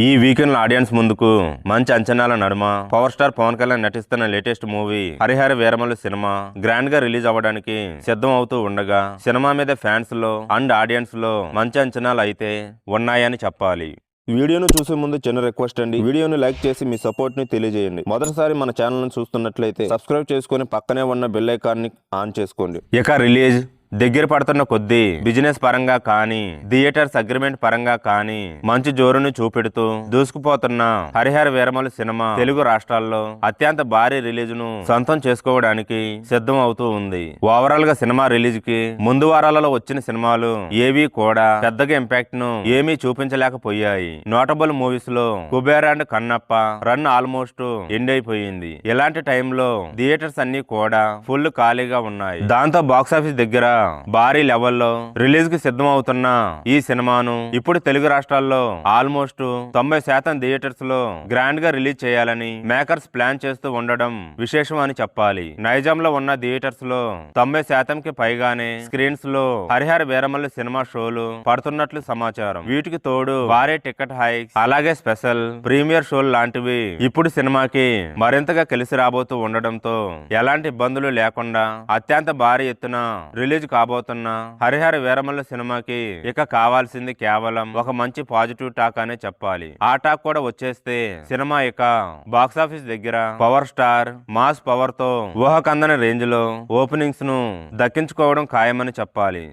ఈ weekend audience ముందుకు మంచి అంచనాల నడుమ పవర్ స్టార్ పవన్ కళ్యాణ్ నటిస్తున్న latest movie Harihara Veeramallu cinema grand గా రిలీజ్ అవ్వడానికి సిద్ధం అవుతూ ఉండగా సినిమా మీద ఫ్యాన్స్ లో అండ్ ఆడియన్స్ లో మంచి అంచనాలు అయితే ఉన్నాయని చెప్పాలి. వీడియోను చూసే ముందు చిన్న రిక్వెస్ట్ అండి, వీడియోను లైక్ చేసి మీ సపోర్ట్ ని తెలియజేయండి. మొదటిసారి మన ఛానల్ ను చూస్తున్నట్లయితే సబ్స్క్రైబ్ చేసుకుని పక్కనే ఉన్న బెల్ ఐకాన్ ని ఆన్ చేసుకోండి. ఇక రిలీజ్ దగ్గర పడుతున్న కొద్దీ బిజినెస్ పరంగా కానీ థియేటర్స్ అగ్రిమెంట్ పరంగా కానీ మంచి జోరును చూపెడుతూ దూసుకుపోతున్న హరిహర వీరమల్లు సినిమా తెలుగు రాష్ట్రాల్లో అత్యంత భారీ రిలీజ్ ను సొంతం చేసుకోవడానికి సిద్ధం అవుతూ ఉంది. ఓవరాల్ గా సినిమా రిలీజ్ కి ముందు వారాలలో వచ్చిన సినిమాలు ఏవి కూడా పెద్దగా ఇంపాక్ట్ ను ఏమీ చూపించలేకపోయాయి. నోటబుల్ మూవీస్ లో Kuber and Kannappa run almost end అయిపోయింది. ఇలాంటి టైంలో థియేటర్స్ అన్ని కూడా ఫుల్ ఖాళీగా ఉన్నాయి. దాంతో బాక్సాఫీస్ దగ్గర భారీ లెవెల్లో రిలీజ్ కి సిద్ధం అవుతున్న ఈ సినిమాను ఇప్పుడు తెలుగు రాష్ట్రాల్లో ఆల్మోస్ట్ 90% థియేటర్స్ లో గ్రాండ్ గా రిలీజ్ చేయాలని మేకర్స్ ప్లాన్ చేస్తూ ఉండడం విశేషం అని చెప్పాలి. నైజాంలో ఉన్న థియేటర్స్ లో 90% కి పైగానే స్క్రీన్స్ లో హరిహర వీరమల్లు సినిమా షోలు పడుతున్నట్లు సమాచారం. వీటికి తోడు భారీ టికెట్ హైక్స్ అలాగే స్పెషల్ ప్రీమియర్ షోలు లాంటివి ఇప్పుడు సినిమాకి మరింతగా కలిసి రాబోతూ ఉండడంతో ఎలాంటి ఇబ్బందులు లేకుండా అత్యంత భారీ ఎత్తున రిలీజ్ కాబోతున్న హరిహర వీరమల్లు సినిమాకి ఇక కావాల్సింది కేవలం ఒక మంచి పాజిటివ్ టాక్ అనే చెప్పాలి. ఆ టాక్ కూడా వచ్చేస్తే సినిమా ఇక బాక్సాఫీస్ దగ్గర పవర్ స్టార్ మాస్ పవర్ తో ఊహకందని రేంజ్ లో ఓపెనింగ్స్ ను దక్కించుకోవడం ఖాయమని చెప్పాలి.